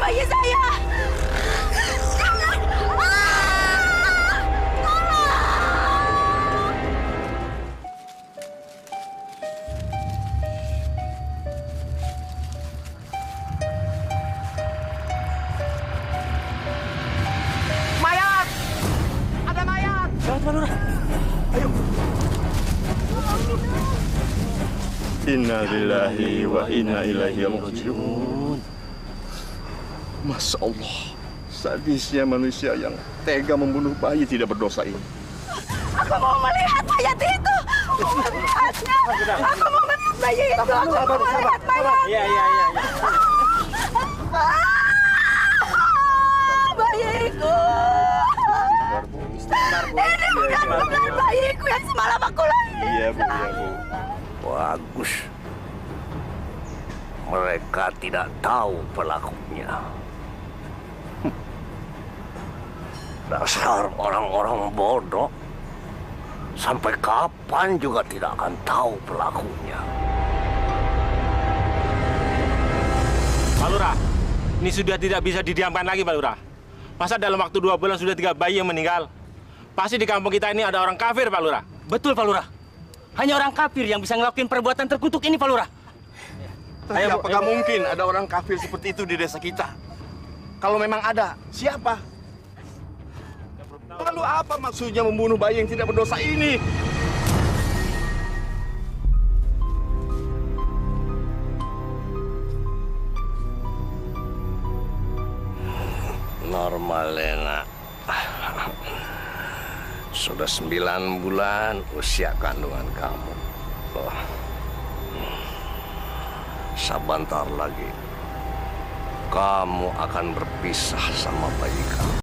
bayi saya! Jangan! Tolong! Mayat! Ada mayat! Lewat, Pak Lurah. Ayo. Inna lillahi wa inna ilaihi raji'un. Masya Allah, sadisnya manusia yang tega membunuh bayi tidak berdosa ini. Aku mau melihat mayat itu! Aku mau melihatnya! Aku mau melihat bayi itu! Aku mau melihat mayatnya! Iya. Bayiku! Ini bukan bayiku yang semalam aku lahirkan. Iya, Bu. Bagus. Mereka tidak tahu pelakunya. Dasar orang-orang bodoh. Sampai kapan juga tidak akan tahu pelakunya. Pak Lurah, ini sudah tidak bisa didiamkan lagi, Pak Lurah. Masa dalam waktu 2 bulan sudah 3 bayi yang meninggal? Pasti di kampung kita ini ada orang kafir, Pak Lurah. Betul, Pak Lurah. Hanya orang kafir yang bisa ngelakuin perbuatan terkutuk ini, Pak Lurah. Tapi apakah mungkin ada orang kafir seperti itu di desa kita? Kalau memang ada, siapa? Lalu apa maksudnya membunuh bayi yang tidak berdosa ini? Normalena. Sudah 9 bulan usia kandungan kamu. Oh. Sebentar lagi kamu akan berpisah sama bayi kamu.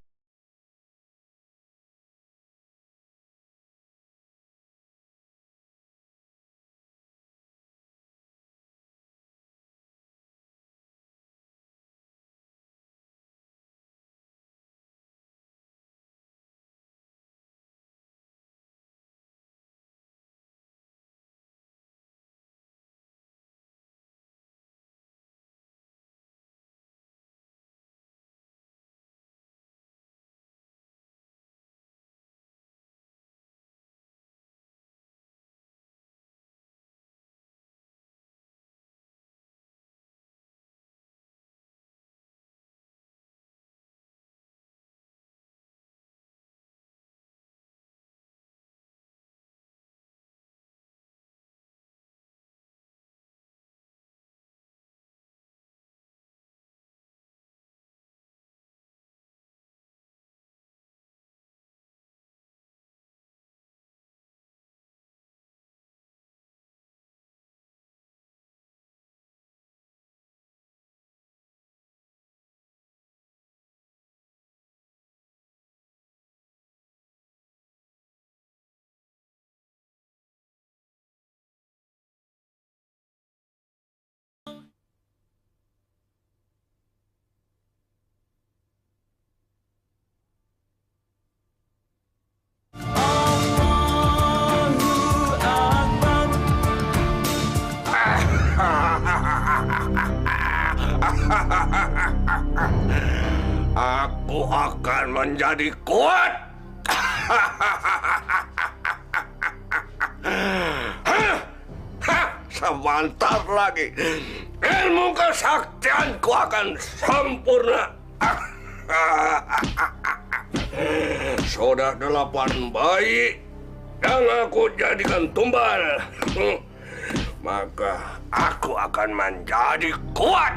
Aku akan menjadi kuat. Sebentar lagi ilmu kesaktianku akan sempurna. Sudah 8 bayi yang aku jadikan tumbal. Maka aku akan menjadi kuat.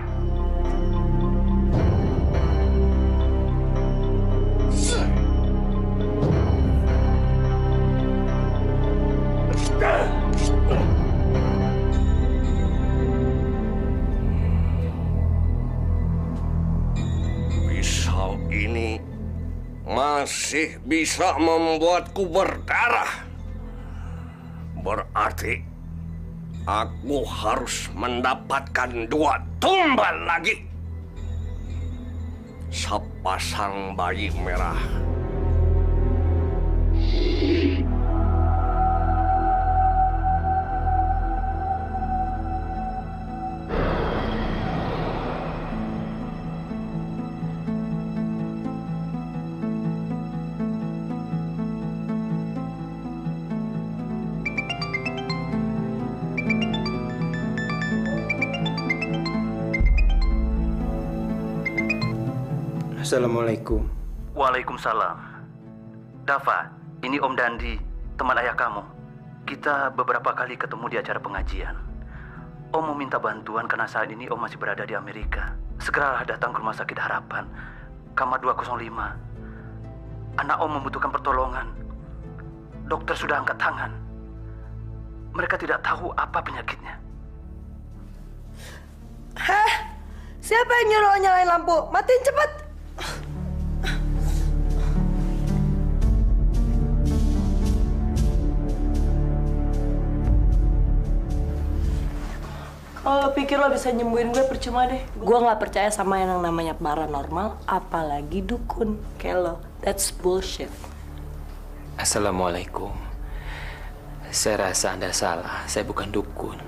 Pisau ini masih bisa membuatku berdarah. Berarti aku harus mendapatkan 2 tumbal lagi. Sepasang bayi merah. Assalamualaikum. Waalaikumsalam. Dava, ini Om Dandi, teman ayah kamu. Kita beberapa kali ketemu di acara pengajian. Om mau minta bantuan karena saat ini Om masih berada di Amerika. Segeralah datang ke Rumah Sakit Harapan, kamar 205. Anak Om membutuhkan pertolongan. Dokter sudah angkat tangan. Mereka tidak tahu apa penyakitnya. Hah? Siapa yang nyuruh nyalain lampu? Matiin cepet! Kalau lo pikir lo bisa nyembuhin gue, percuma deh. Gue nggak percaya sama yang namanya paranormal, apalagi dukun kayak lo. That's bullshit. Assalamualaikum. Saya rasa Anda salah. Saya bukan dukun.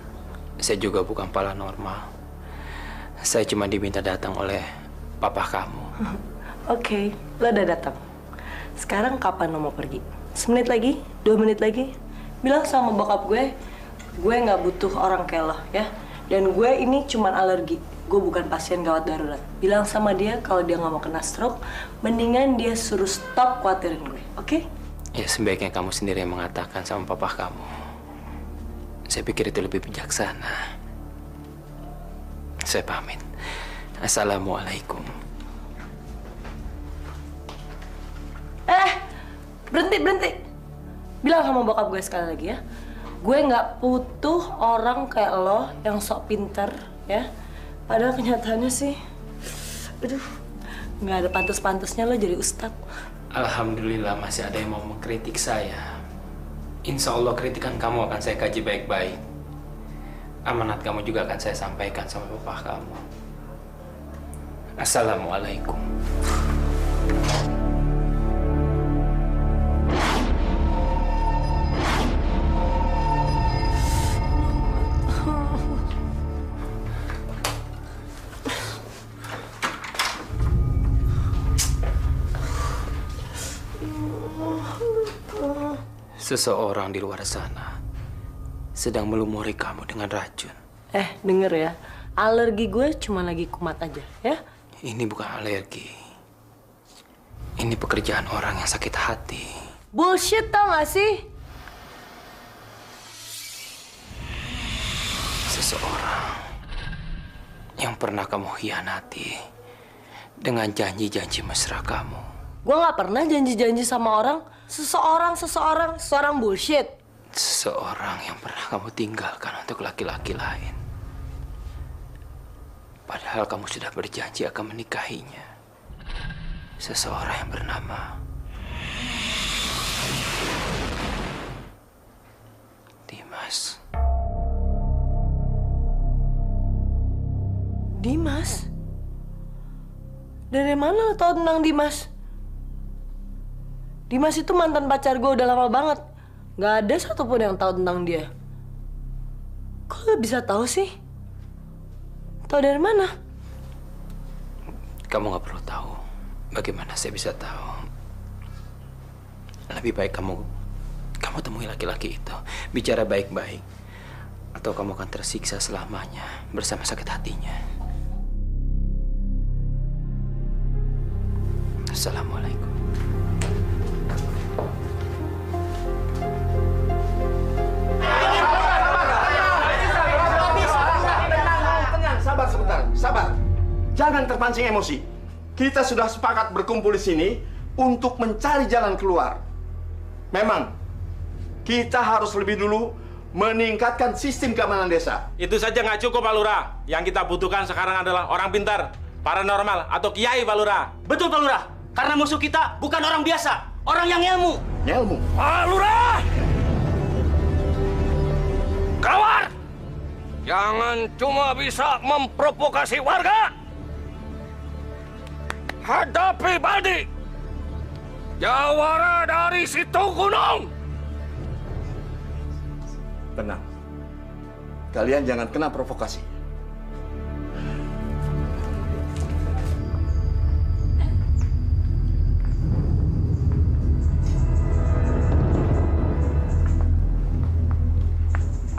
Saya juga bukan paranormal. Saya cuma diminta datang oleh papa kamu. Oke, lo udah datang. Sekarang kapan lo mau pergi? 1 menit lagi? 2 menit lagi? Bilang sama bokap gue nggak butuh orang kayak lo, ya. Dan gue ini cuman alergi. Gue bukan pasien gawat darurat. Bilang sama dia kalau dia nggak mau kena stroke, mendingan dia suruh stop khawatirin gue, oke? Ya, sebaiknya kamu sendiri yang mengatakan sama papa kamu. Saya pikir itu lebih bijaksana. Saya pamit. Assalamualaikum. Berhenti. Bilang sama bokap gue sekali lagi, ya. Gue nggak butuh orang kayak lo yang sok pinter, ya. Padahal kenyataannya sih, aduh, nggak ada pantas-pantasnya lo jadi ustadz. Alhamdulillah masih ada yang mau mengkritik saya. Insya Allah kritikan kamu akan saya kaji baik-baik. Amanat kamu juga akan saya sampaikan sama bapak kamu. Assalamualaikum. Seseorang di luar sana sedang melumuri kamu dengan racun. Denger ya, alergi gue cuma lagi kumat aja, ya. Ini bukan alergi. Ini pekerjaan orang yang sakit hati. Bullshit, tau gak sih? Seseorang yang pernah kamu hianati dengan janji-janji mesra kamu. Gue gak pernah janji-janji sama orang. Seseorang bullshit. Seseorang yang pernah kamu tinggalkan untuk laki-laki lain. Padahal kamu sudah berjanji akan menikahinya. Seseorang yang bernama Dimas. Dimas? Dari mana lo tau tentang Dimas? Dimas itu mantan pacar gue udah lama banget. Gak ada satupun yang tahu tentang dia. Kok lo bisa tahu sih? Tahu dari mana? Kamu gak perlu tahu. Bagaimana saya bisa tahu? Lebih baik kamu temui laki-laki itu. Bicara baik-baik. Atau kamu akan tersiksa selamanya bersama sakit hatinya. Assalamualaikum. Sabar. Jangan terpancing emosi. Kita sudah sepakat berkumpul di sini untuk mencari jalan keluar. Memang, kita harus lebih dulu meningkatkan sistem keamanan desa. Itu saja nggak cukup, Pak Lurah. Yang kita butuhkan sekarang adalah orang pintar, paranormal, atau kiai, Pak Lurah. Betul, Pak Lurah. Karena musuh kita bukan orang biasa, orang yang ilmu. Ilmu? Pak Lurah! Kawan! Jangan cuma bisa memprovokasi warga. Hadapi Baldi, jawara dari situ gunung. Tenang. Kalian jangan kena provokasi.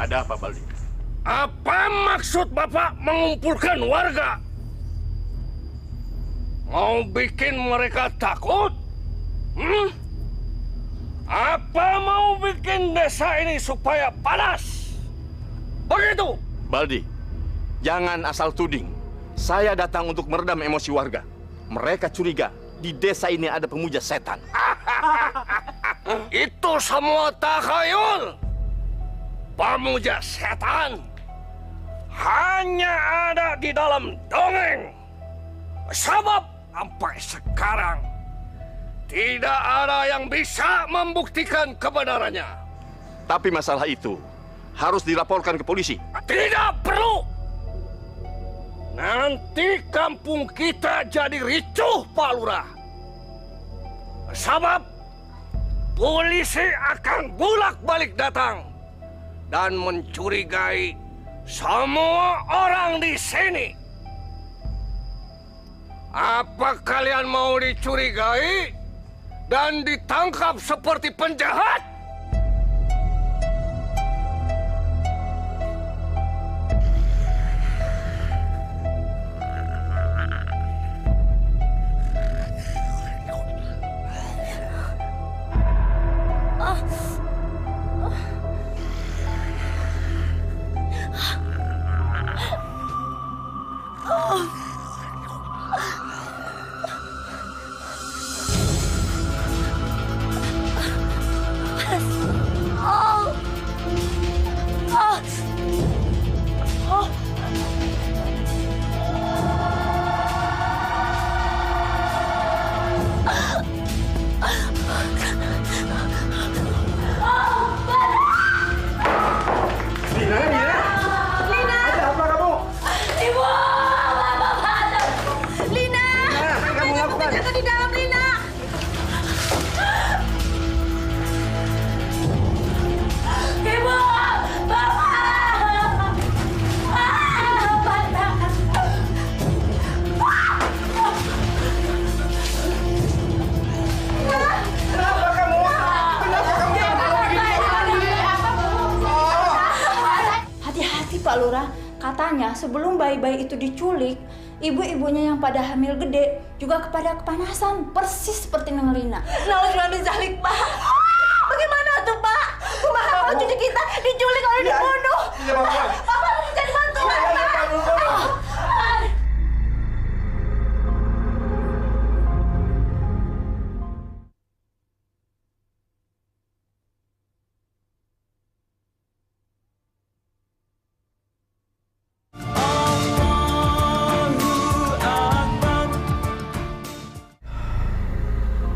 Ada apa, Baldi? Apa maksud Bapak mengumpulkan warga? Mau bikin mereka takut? Apa mau bikin desa ini supaya panas? Begitu? Baldi, jangan asal tuding. Saya datang untuk meredam emosi warga. Mereka curiga di desa ini ada pemuja setan. Itu semua takhayul. Pemuja setan hanya ada di dalam dongeng. Sebab sampai sekarang tidak ada yang bisa membuktikan kebenarannya. Tapi masalah itu harus dilaporkan ke polisi. Tidak perlu. Nanti kampung kita jadi ricuh, Pak Lurah. Sebab polisi akan bolak-balik datang dan mencurigai semua orang di sini. Apa kalian mau dicurigai dan ditangkap seperti penjahat? Pak Lurah, katanya sebelum bayi-bayi itu diculik, ibu-ibunya yang pada hamil gede juga kepada kepanasan, persis seperti Neng Rina. Nauzubillah zalik, Pak. Bagaimana tuh, Pak? Kumaha kalau cucu kita diculik oleh dibunuh? Papa harus cari bantuan, Pak.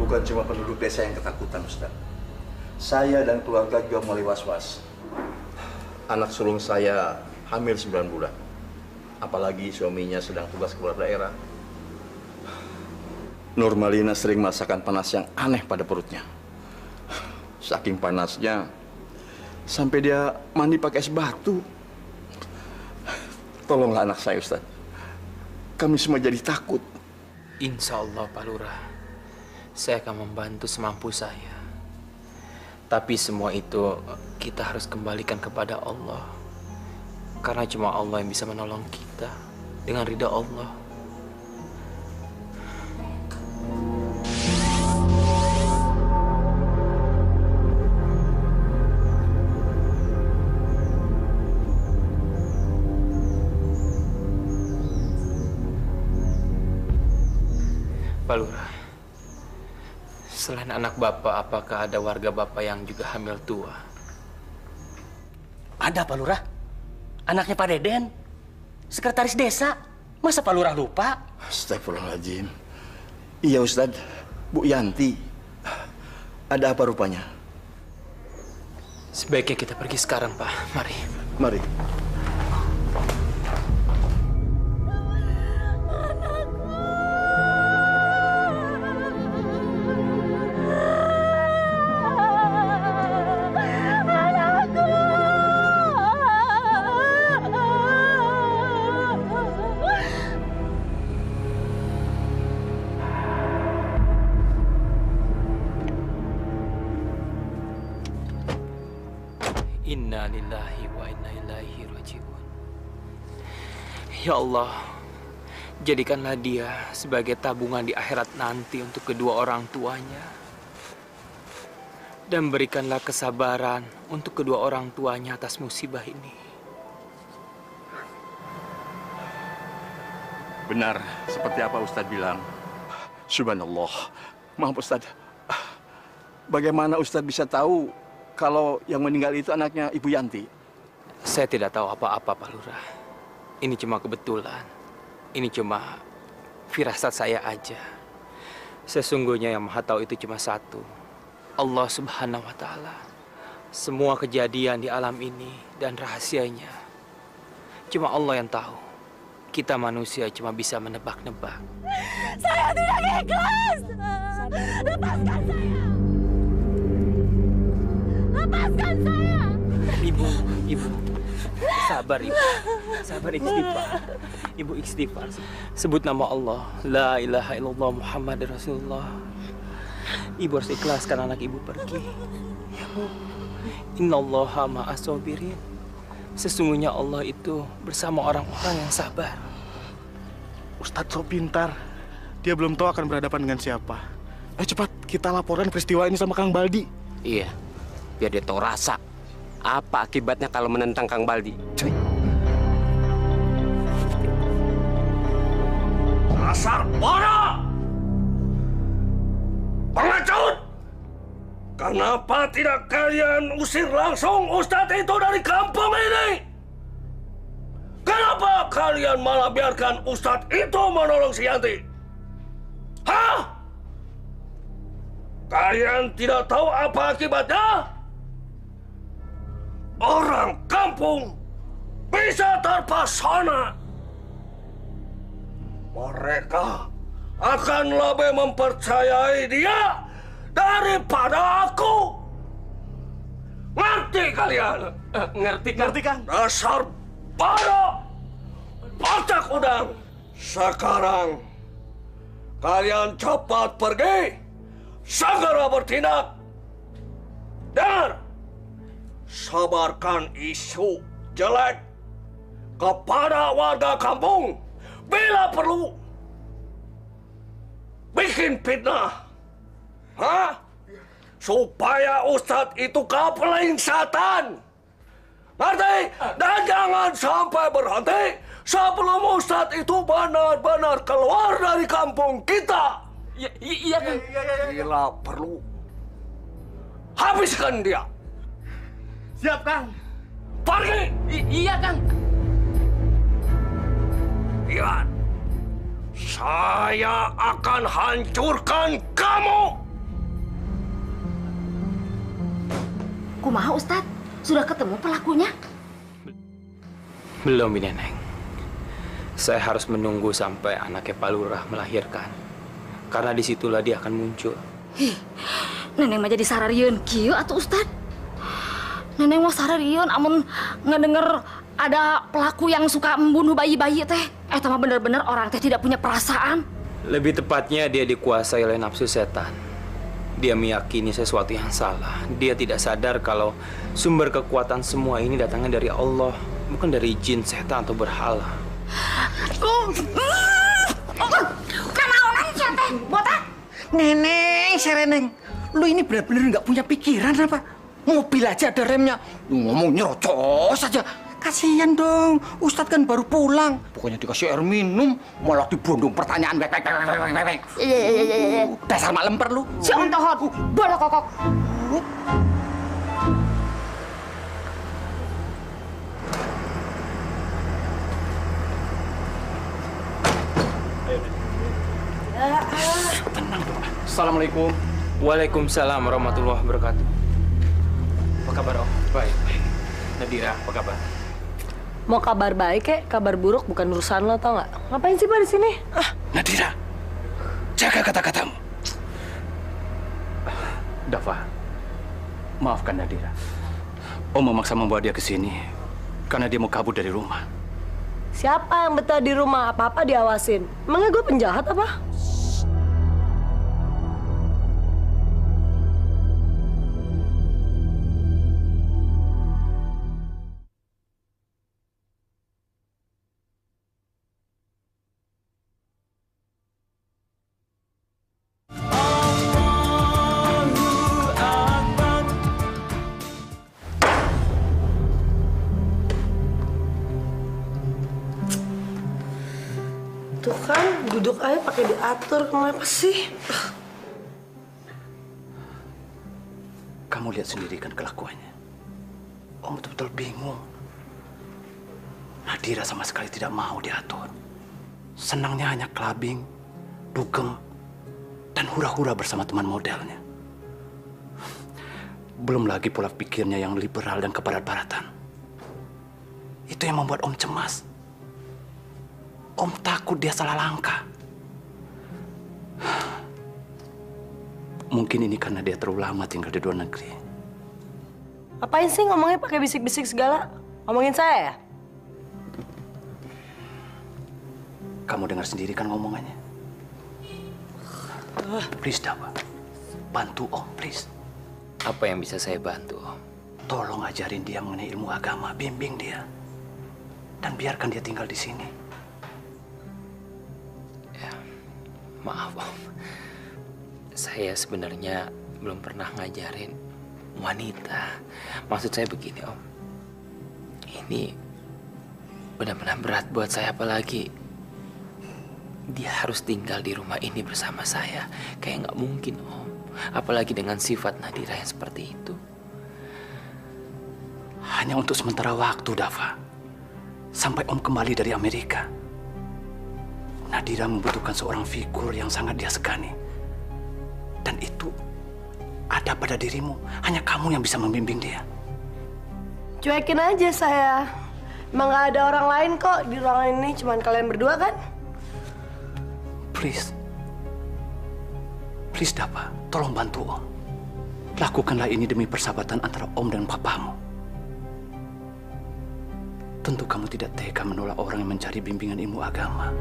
Bukan cuma penduduk desa yang ketakutan, Ustaz. Saya dan keluarga juga mulai was-was. Anak sulung saya hamil 9 bulan. Apalagi suaminya sedang tugas keluar daerah. Nurmalina sering merasakan panas yang aneh pada perutnya. Saking panasnya, sampai dia mandi pakai es batu. Tolonglah anak saya, Ustaz. Kami semua jadi takut. Insya Allah, Pak Lurah. Saya akan membantu semampu saya. Tapi semua itu kita harus kembalikan kepada Allah. Karena cuma Allah yang bisa menolong kita dengan ridha Allah. Pak Lurah, selain anak Bapak, apakah ada warga Bapak yang juga hamil tua? Ada, Pak Lurah. Anaknya Pak Deden, sekretaris desa. Masa Pak Lurah lupa? Astagfirullahaladzim. Iya, Ustaz. Bu Yanti. Ada apa rupanya? Sebaiknya kita pergi sekarang, Pak. Mari. Mari. Inna lillahi wa inna ilaihi raji'un. Ya Allah, Jadikanlah dia sebagai tabungan di akhirat nanti untuk kedua orang tuanya. Dan berikanlah kesabaran untuk kedua orang tuanya atas musibah ini. Benar, seperti apa Ustadz bilang. Subhanallah. Maaf Ustadz. Bagaimana Ustadz bisa tahu kalau yang meninggal itu anaknya Ibu Yanti? Saya tidak tahu apa-apa, Pak Lurah. Ini cuma kebetulan. Ini cuma firasat saya aja. Sesungguhnya yang Maha Tahu itu cuma satu. Allah Subhanahu wa Ta'ala. Semua kejadian di alam ini dan rahasianya cuma Allah yang tahu. Kita manusia cuma bisa menebak-nebak. Saya tidak ikhlas. Lepaskan saya. Lepaskan saya. Ibu. Sabar, Ibu. Sabar, istighfar. Ibu istighfar. Sebut nama Allah. La ilaha illallah Muhammad Rasulullah. Ibu harus ikhlaskan anak Ibu pergi. Ya, Bu. Innallaha ma'as sabirin. Sesungguhnya Allah itu bersama orang-orang yang sabar. Ustadz so pintar. Dia belum tahu akan berhadapan dengan siapa. Ayo cepat, kita laporkan peristiwa ini sama Kang Baldi. Iya, biar dia tahu rasa. Apa akibatnya kalau menentang Kang Baldi? Dasar bodoh! Pengecut! Kenapa tidak kalian usir langsung Ustadz itu dari kampung ini? Kenapa kalian malah biarkan Ustadz itu menolong si Yanti? Hah? Kalian tidak tahu apa akibatnya? Orang kampung bisa terpesona. Mereka akan lebih mempercayai dia daripada aku. Ngerti kalian? Ngerti, Kang. Dasar bodoh, otak udang. Sekarang kalian cepat pergi, segera bertindak. Dan sabarkan isu jelek kepada warga kampung. Bila perlu, bikin fitnah. Hah? Supaya Ustadz itu kapeling setan. Ngerti? Dan jangan sampai berhenti sebelum Ustadz itu benar-benar keluar dari kampung kita. Iya, Kang. Bila perlu, habiskan dia. Siap, Kang. Pergi! Iya, Kang. Lihat, saya akan hancurkan kamu. Kumaha Ustadz? Sudah ketemu pelakunya? Belum, ini Neng. Saya harus menunggu sampai anaknya Pak Lurah melahirkan. Karena disitulah dia akan muncul. Neneng mah jadi sararieun kieu atuh Ustadz. Neneng mah sararieun amun ngedenger ada pelaku yang suka membunuh bayi-bayi teh. Eta mah bener-bener orang teh tidak punya perasaan. Lebih tepatnya dia dikuasai oleh nafsu setan. Dia meyakini sesuatu yang salah. Dia tidak sadar kalau sumber kekuatan semua ini datangnya dari Allah, bukan dari jin, setan, atau berhala. Kanaonan sia teh, botak? Neneng, Sereneng, lu ini benar-benar nggak punya pikiran apa? Mobil aja ada remnya, lu ngomong nyerocos saja. Kasihan dong, Ustadz kan baru pulang. Pokoknya dikasih air minum, malah dibondong pertanyaan. Iya. Dasar mak lemper lu. Si ontohot, bola kokok. Assalamualaikum. Waalaikumsalam warahmatullahi wabarakatuh. Apa kabar, Om? Baik. Nadira, apa kabar? Mau kabar baik kek, kabar buruk bukan urusan lo, tau nggak? Ngapain sih Pak di sini? Nadira, jaga kata-katamu. Dava, maafkan Nadira. Om memaksa membawa dia ke sini karena dia mau kabur dari rumah. Siapa yang betah di rumah? Apa-apa diawasin. Emangnya gue penjahat apa? mukanya pakai diatur, kenapa sih? Kamu lihat sendiri kan kelakuannya. Om betul-betul bingung. Nadira sama sekali tidak mau diatur. Senangnya hanya clubbing, dugem, dan hura-hura bersama teman modelnya. Belum lagi pola pikirnya yang liberal dan kebarat-baratan. Itu yang membuat Om cemas. Om takut dia salah langkah. Mungkin ini karena dia terlalu lama tinggal di luar negeri. Apain sih ngomongnya pakai bisik-bisik segala? Ngomongin saya ya? Kamu dengar sendiri kan ngomongannya? Please, Dawa. Bantu Om, please. Apa yang bisa saya bantu, Om? Tolong ajarin dia mengenai ilmu agama, bimbing dia. Dan biarkan dia tinggal di sini. Ya, maaf, Om. Saya sebenarnya belum pernah ngajarin wanita. Maksud saya begini, Om. Ini benar-benar berat buat saya, apalagi dia harus tinggal di rumah ini bersama saya. Kayak nggak mungkin, Om. Apalagi dengan sifat Nadira yang seperti itu. Hanya untuk sementara waktu, Dava. Sampai Om kembali dari Amerika. Nadira membutuhkan seorang figur yang sangat dia segani. Dan itu ada pada dirimu. Hanya kamu yang bisa membimbing dia. Cuekin aja saya. Emang gak ada orang lain kok di ruangan ini, cuman kalian berdua kan? Please. Please, Dava. Tolong bantu Om. Lakukanlah ini demi persahabatan antara Om dan papamu. Tentu kamu tidak tega menolak orang yang mencari bimbingan ilmu agama.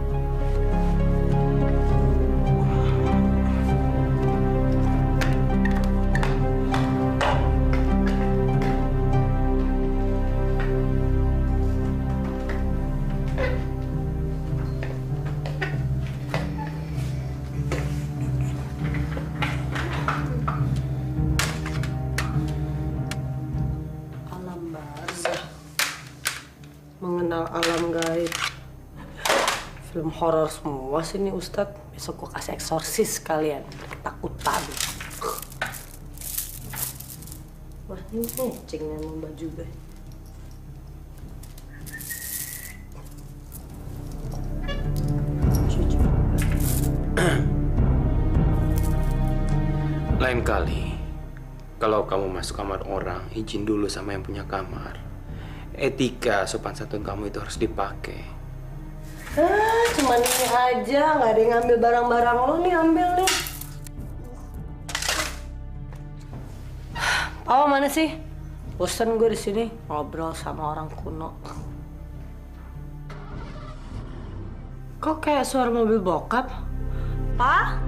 Mengenal alam gaib. Film horor semua sih nih Ustadz. Besok gua kasih eksorsis kalian. Ketakutan. Wah ini ngeceng emang baju gue. Lain kali, kalau kamu masuk kamar orang, izin dulu sama yang punya kamar. Etika sopan santun kamu itu harus dipakai. Cuman ini aja, nggak ada yang ngambil barang-barang lo nih, ambil nih. Papa mana sih? Bosan gue di sini ngobrol sama orang kuno. Kok kayak suara mobil bokap? Pa?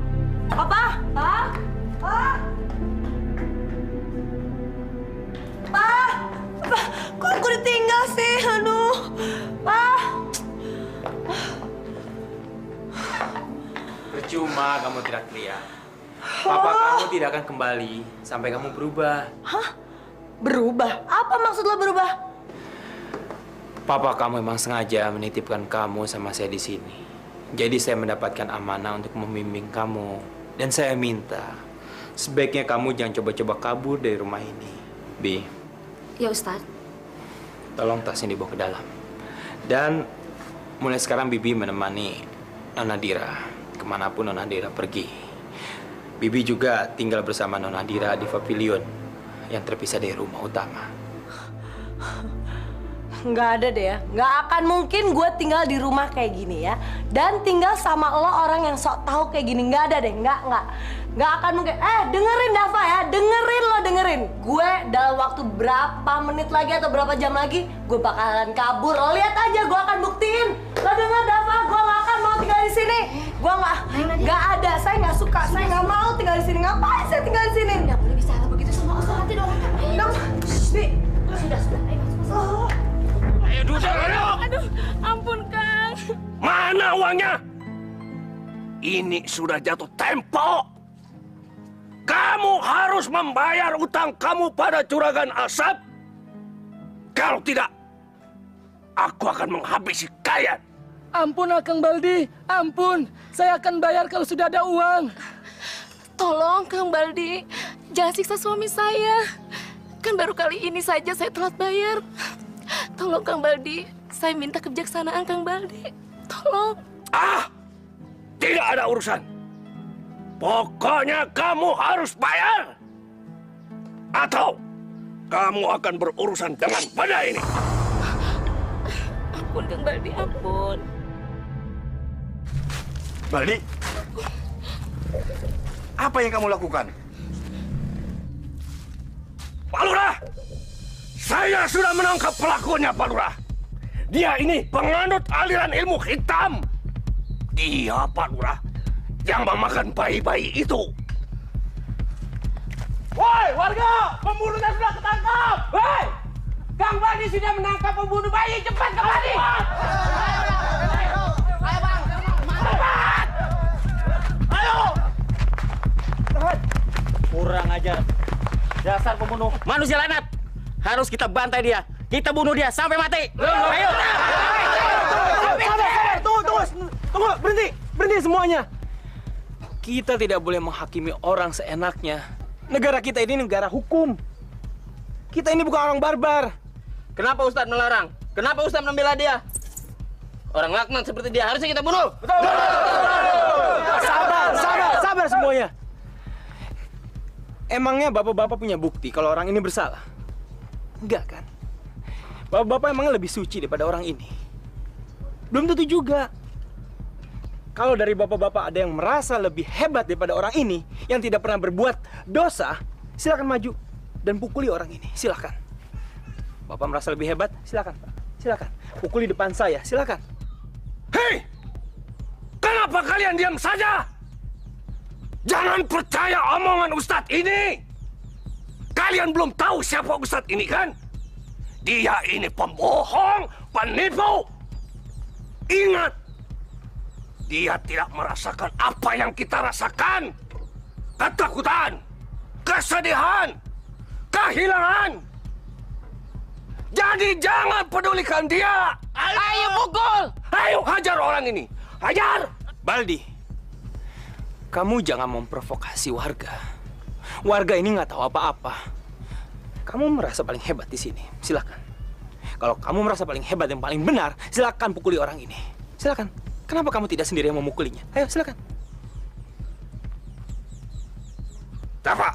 Papa? Pa? Pa? Pa? Pa? Kok aku ditinggal sih? Aduh. Pa? Percuma kamu teriak-teriak. Papa kamu tidak akan kembali sampai kamu berubah. Hah? Berubah? Apa maksud lo berubah? Papa kamu memang sengaja menitipkan kamu sama saya di sini. Jadi saya mendapatkan amanah untuk membimbing kamu. Dan saya minta, sebaiknya kamu jangan coba-coba kabur dari rumah ini. Bi. Ya, Ustadz. Tolong tasnya dibawa ke dalam. Dan mulai sekarang Bibi menemani Nona Dira kemanapun Nona Dira pergi. Bibi juga tinggal bersama Nona Dira di pavilion yang terpisah dari rumah utama. Nggak ada deh ya. Nggak akan mungkin gue tinggal di rumah kayak gini ya. Dan tinggal sama lo orang yang sok tahu kayak gini. Nggak ada deh. Nggak akan mungkin. Dengerin Dava ya. Dengerin. Gue dalam waktu berapa menit lagi atau berapa jam lagi, gue bakalan kabur. Lo lihat aja, gue akan buktiin. Lo denger Dava, gue nggak akan mau tinggal di sini. Gue nggak ada. Saya nggak suka. Saya nggak mau tinggal di sini. Ngapain saya tinggal di sini? Nggak boleh bicara begitu sama Ustadz. Nanti dong. Bi. Sudah. Ayo duduk. Aduh, ampun Kang. Mana uangnya? Ini sudah jatuh tempo. Kamu harus membayar utang kamu pada Juragan Asap. Kalau tidak, aku akan menghabisi kalian. Ampun Kang Baldi, ampun. Saya akan bayar kalau sudah ada uang. Tolong Kang Baldi, jangan siksa suami saya. Kan baru kali ini saja saya telat bayar. Tolong Kang Baldi, saya minta kebijaksanaan Kang Baldi. Tolong. Tidak ada urusan. Pokoknya kamu harus bayar. Atau kamu akan berurusan dengan benda ini. Ampun Kang Baldi, ampun. Baldi, apa yang kamu lakukan? Pak Lurah, saya sudah menangkap pelakunya, Pak Lurah. Dia ini penganut aliran ilmu hitam. Dia, Pak Lurah, yang memakan bayi-bayi itu. Woi, warga! Pembunuhnya sudah ketangkap! Hei! Kang Baldi sudah menangkap pembunuh bayi. Cepat, Kang Baldi! Ayo, Bang! Cepat! Ayo! Kurang ajar. Dasar pembunuh. Manusia lanat. Harus kita bantai dia. Kita bunuh dia sampai mati. Ayo! Tunggu, berhenti semuanya. Kita tidak boleh menghakimi orang seenaknya. Negara kita ini negara hukum. Kita ini bukan orang barbar. Kenapa Ustadz melarang? Kenapa Ustadz membela dia? Orang laknat seperti dia harusnya kita bunuh. Betul. Sabar semuanya. Emangnya bapak-bapak punya bukti kalau orang ini bersalah? Enggak kan? Bapak-bapak emangnya lebih suci daripada orang ini? Belum tentu juga. Kalau dari bapak-bapak ada yang merasa lebih hebat daripada orang ini yang tidak pernah berbuat dosa, silakan maju dan pukuli orang ini. Silakan. Bapak merasa lebih hebat? Silakan, Pak. Silakan. Pukuli depan saya. Silakan. Hei! Kenapa kalian diam saja? Jangan percaya omongan Ustadz ini. Kalian belum tahu siapa Ustadz ini kan? Dia ini pembohong, penipu. Ingat, dia tidak merasakan apa yang kita rasakan. Ketakutan, kesedihan, kehilangan. Jadi jangan pedulikan dia. Ayo pukul. Ayo hajar orang ini. Hajar. Baldi, kamu jangan memprovokasi warga. Warga ini nggak tahu apa-apa. Kamu merasa paling hebat di sini. Silakan. Kalau kamu merasa paling hebat dan paling benar, silakan pukuli orang ini. Silakan. Kenapa kamu tidak sendiri yang memukulinya? Ayo, silakan. Dafa,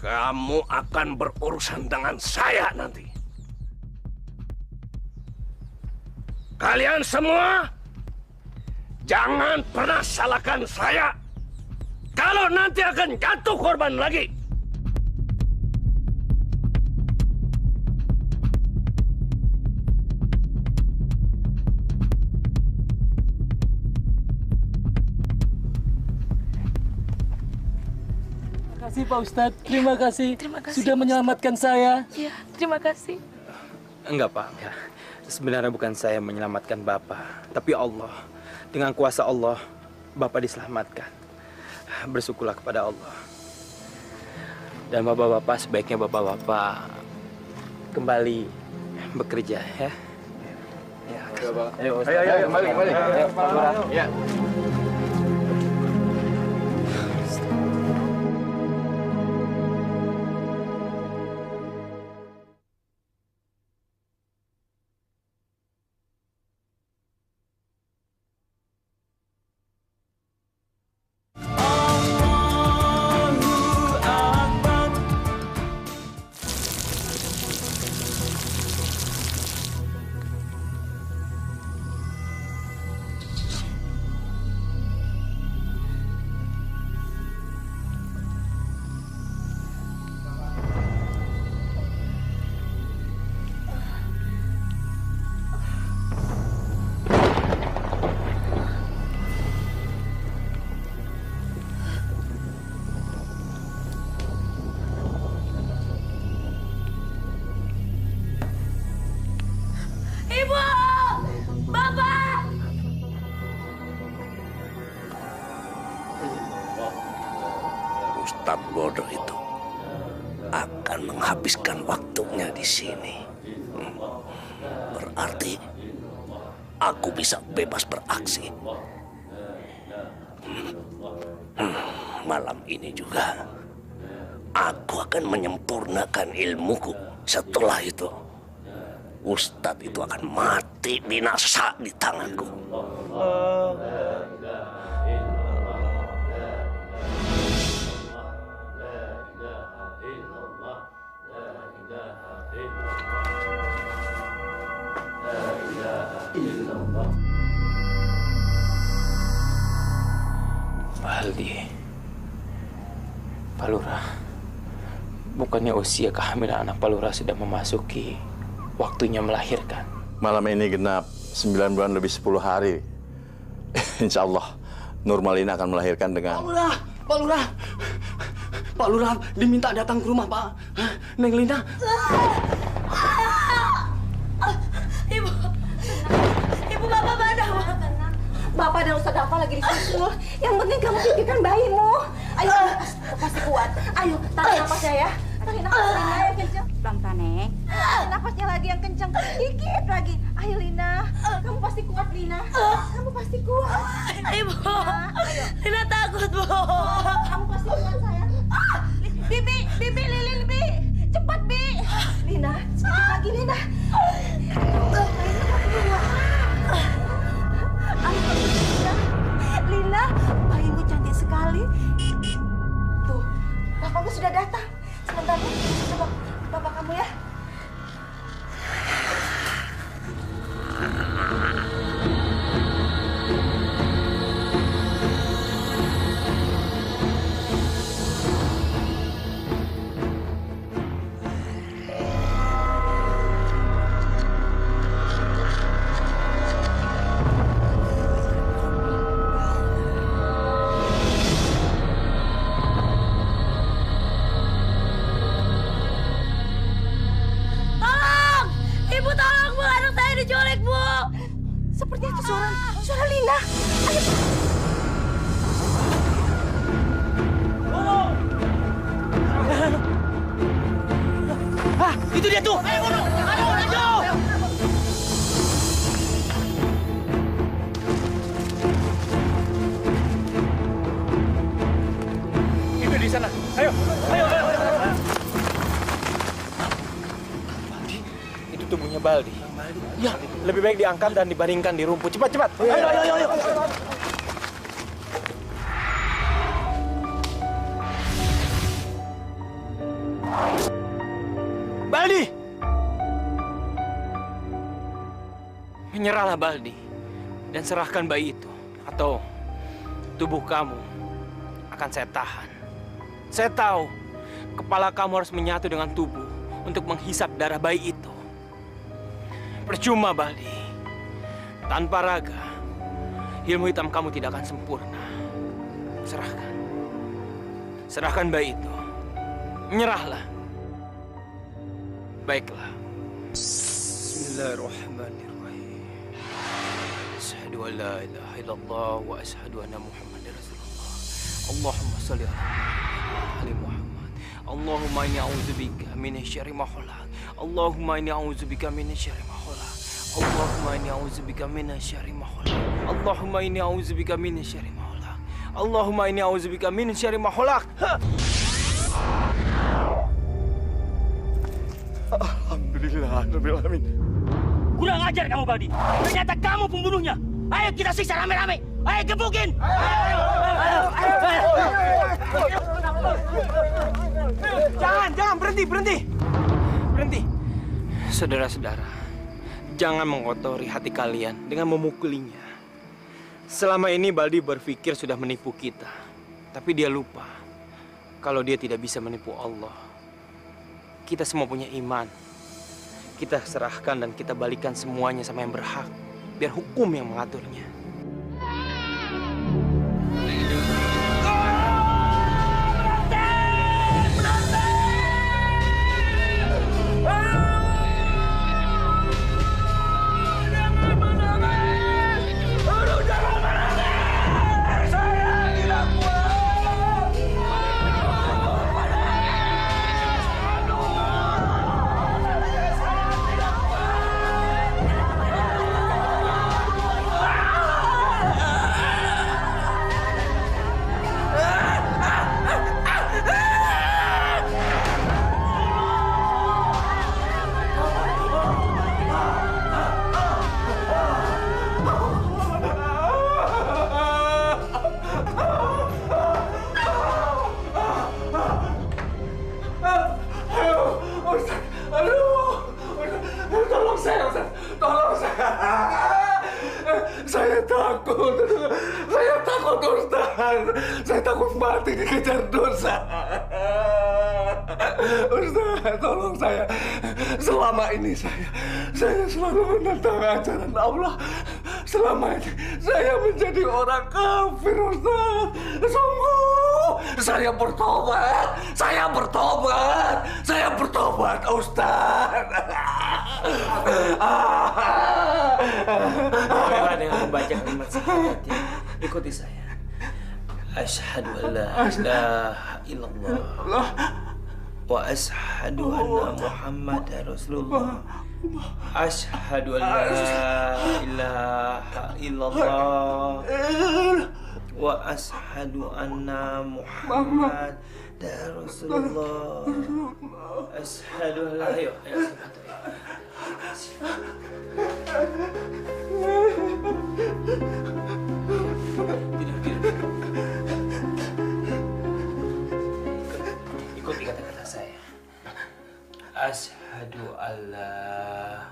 kamu akan berurusan dengan saya nanti. Kalian semua jangan pernah salahkan saya. Kalau nanti akan jatuh korban lagi. Terima kasih Pak Ustadz, terima kasih. Terima kasih Sudah menyelamatkan saya. Iya, terima kasih. Enggak, Pak. Enggak. Sebenarnya bukan saya yang menyelamatkan Bapak, tapi Allah. Dengan kuasa Allah, Bapak diselamatkan. Bersyukurlah kepada Allah. Dan Bapak-Bapak, sebaiknya Bapak-Bapak kembali bekerja, ya. Ya, ayo, kembali. Ayo. Ya. Ibu! Bapak! Ustadz bodoh itu akan menghabiskan waktunya di sini. Berarti aku bisa bebas beraksi. Malam ini juga, aku akan menyempurnakan ilmuku. Setelah itu, Ustadz itu akan mati binasa di tanganku. Baldi, Pak Lurah, bukannya usia kehamilan anak Pak Lurah sudah memasuki waktunya melahirkan? Malam ini genap 9 bulan lebih 10 hari. Insya Allah, Nurmalina akan melahirkan dengan... Pak Lurah diminta datang ke rumah Pak Neng Lina. Ibu Bapak mana? Bapak dan Ustadz Dafa lagi di situ. Yang penting kamu pikirkan bayimu. Ayo, pasti kuat. Ayo, tarik nafasnya ya. Tarik nafasnya yang kencang. Pelan-pelan, Neng. Tarik nafasnya lagi yang kencang. Dikit lagi. Ayo, Lina. Kamu pasti kuat, Lina. Kamu pasti kuat. Ibu, Lina takut, Bu. Kamu pasti kuat, sayang. Bibi, Lilin, Bi. Cepat, Bi. Lina, sedikit lagi, Lina. Lina, bayimu cantik sekali. Tuh, bapakmu sudah datang. Sebentar, Bu. Coba bapak kamu ya. Seperti itu suara Lina. Ayo. Itu dia tuh. Ayo, lanjut. Itu di sana. Ayo. Baldi, itu tubuhnya Baldi. Ya, lebih baik diangkat dan dibaringkan di rumput. Cepat. Ayo. Baldi! Menyerahlah Baldi dan serahkan bayi itu, atau tubuh kamu akan saya tahan. Saya tahu kepala kamu harus menyatu dengan tubuh untuk menghisap darah bayi itu. Percuma, Baldi. Tanpa raga, ilmu hitam kamu tidak akan sempurna. Serahkan bayi itu. Menyerahlah. Baiklah. Bismillahirrahmanirrahim. Asyhadu an la ilaha illallah wa asyhadu anna Muhammadar Rasulullah. Allahumma shalli ala Muhammad. Allahumma inni a'udzubika minasyarri ma khalaq. Allahumma inni a'udzubika minasyarri ma khalaq. Allahumma inni a'udzubika minasyarri ma khalaq. Allahumma inni a'udzubika minasyarri ma khalaq. Allahumma inni a'udzubika minasyarri ma khalaq. Alhamdulillah, Rabbil Alamin. Kurang ajar kamu, Baldi. Ternyata kamu pembunuhnya. Ayo kita siksa rame-rame. Ayo gebukin. Jangan, berhenti. Saudara-saudara, jangan mengotori hati kalian dengan memukulinya. Selama ini Baldi berpikir sudah menipu kita, tapi dia lupa kalau dia tidak bisa menipu Allah. Kita semua punya iman. Kita serahkan dan kita balikan semuanya sama yang berhak, biar hukum yang mengaturnya. Saya takut mati dikejar dosa. Ustaz, tolong saya. Selama ini saya selalu menentang ajaran Allah. Selama ini saya menjadi orang kafir, Ustaz. Sungguh, saya bertobat. Saya bertobat, Ustaz. Mulailah dengan membaca kalimat syahadat. Ikuti saya. Asyhadu an la ilaha illallah wa asyhadu anna Muhammadar Rasulullah. Asyhadu an la ilaha illallah wa asyhadu anna Muhammadar Rasulullah. Asyhadu an la ilaha illallah. Ikuti kata-kata saya. Asyhadu alla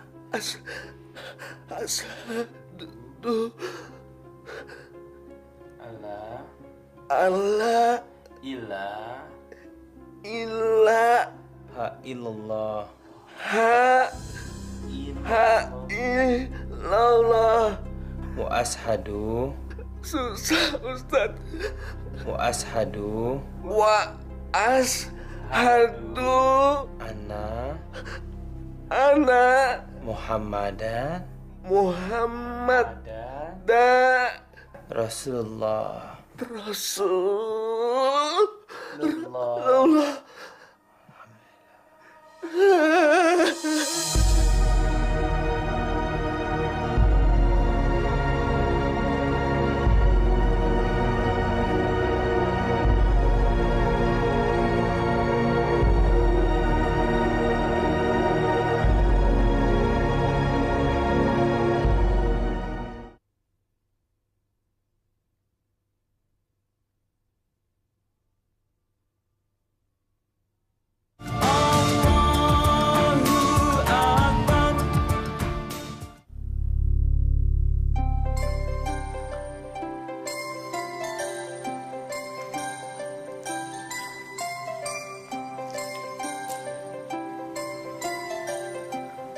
ilaha illallah wa ashadu Susah, Ustaz. wa ashadu Ana Muhammadan Rasulullah.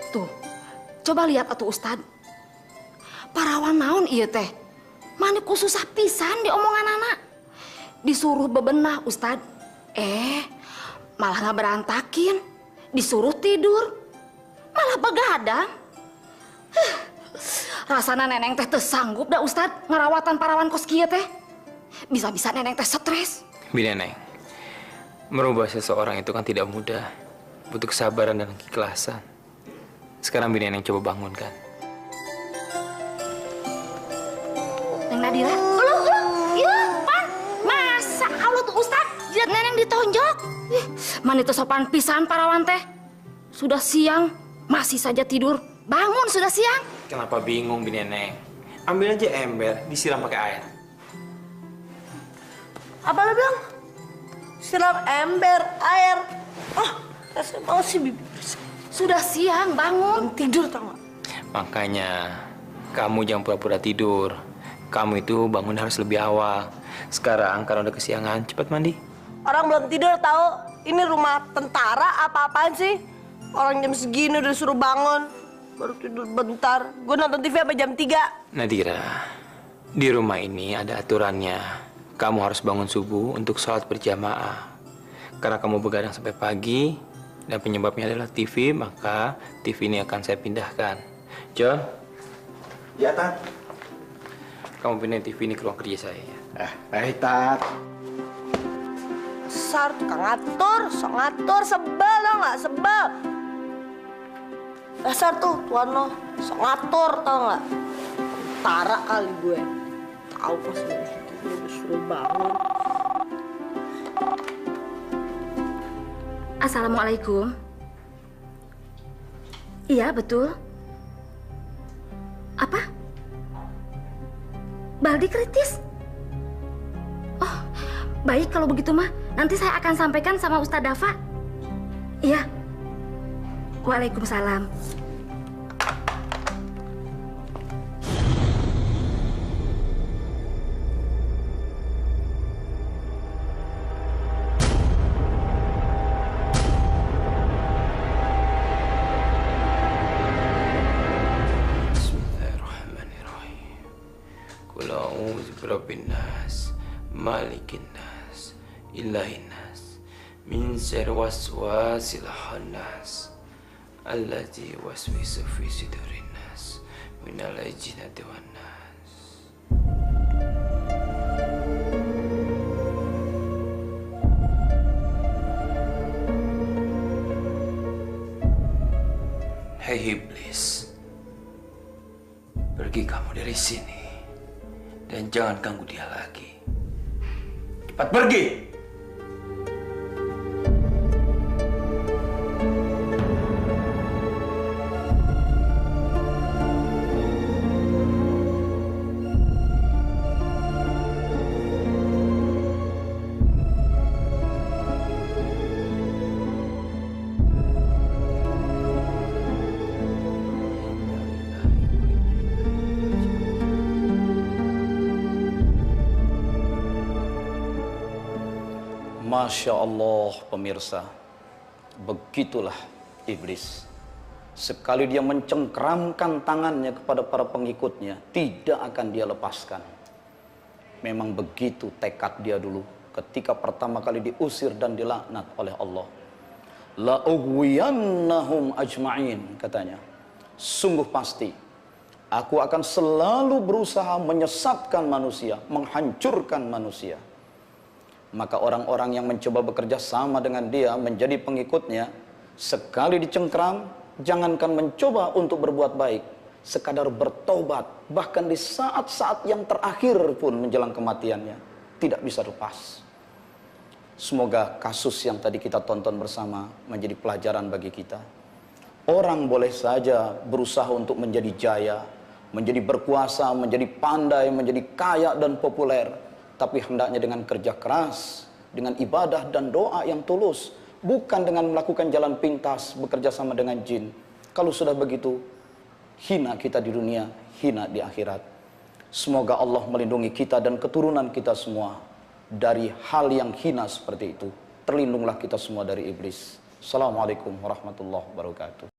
Tuh, coba lihat atuh Ustad. Parawan naon ieu teh? Mani ku susah pisan di omongan anak. Disuruh bebenah Ustad. Malah nggak berantakin. Disuruh tidur. Malah begadang. Rasana neneng teh teu sanggup dah Ustad ngerawatan parawan kos kieu teh. Bisa-bisa neneng teh stres. Bineneng, merubah seseorang itu kan tidak mudah. Butuh kesabaran dan keikhlasan. Sekarang Bineneng coba bangunkan. Neng Nadira, iya, pan, masa Allah tuh Ustad, jidat neneng ditonjok. Man itu sopan pisan parawan teh. Sudah siang, masih saja tidur. Bangun sudah siang. Kenapa bingung Bineneng? Ambil aja ember, disiram pakai air. Apa lo bilang? Siram ember, air. Kasih mau sih bibi. Sudah siang, bangun. Tidur tau gak? Makanya, kamu jangan pura-pura tidur. Kamu itu bangun harus lebih awal. Sekarang, karena udah kesiangan, cepat mandi. Orang belum tidur tahu. Ini rumah tentara apa-apaan sih? Orang jam segini udah suruh bangun. Baru tidur bentar. Gue nonton TV sampai jam 3. Nadira, di rumah ini ada aturannya. Kamu harus bangun subuh untuk sholat berjamaah. Karena kamu begadang sampai pagi, dan penyebabnya adalah TV, maka TV ini akan saya pindahkan. John? Ya, Tat. Kamu pindahin TV ini ke ruang kerja saya. Baik, Tat. Besar, tukang ngatur, sebel tau gak? Sebel. Dasar tuh, tuan lo, sok ngatur tau gak? Tentara kali gue. Tahu pas gue disuruh bangun. Assalamualaikum. Iya, betul. Apa? Baldi kritis? Oh, baik kalau begitu mah. Nanti saya akan sampaikan sama Ustadz Dafa. Iya. Waalaikumsalam. nas, malikin nas, ilahin nas, min syarri waswasil khannas, allazi waswisu fi sudurin nas, minal jinnati wan nas. Hei iblis, pergi kamu dari sini dan jangan ganggu dia lagi. Cepat pergi! Masya Allah pemirsa, begitulah iblis. Sekali dia mencengkeramkan tangannya kepada para pengikutnya, tidak akan dia lepaskan. Memang begitu tekad dia dulu ketika pertama kali diusir dan dilaknat oleh Allah. La ughwiyannahum ajma'in, katanya. Sungguh pasti aku akan selalu berusaha menyesatkan manusia, menghancurkan manusia. Maka orang-orang yang mencoba bekerja sama dengan dia menjadi pengikutnya, sekali dicengkram, jangankan mencoba untuk berbuat baik, sekadar bertobat, bahkan di saat-saat yang terakhir pun menjelang kematiannya, tidak bisa lepas. Semoga kasus yang tadi kita tonton bersama menjadi pelajaran bagi kita. Orang boleh saja berusaha untuk menjadi jaya, menjadi berkuasa, menjadi pandai, menjadi kaya dan populer. Tapi hendaknya dengan kerja keras, dengan ibadah dan doa yang tulus. Bukan dengan melakukan jalan pintas, bekerja sama dengan jin. Kalau sudah begitu, hina kita di dunia, hina di akhirat. Semoga Allah melindungi kita dan keturunan kita semua dari hal yang hina seperti itu. Terlindunglah kita semua dari iblis. Assalamualaikum warahmatullahi wabarakatuh.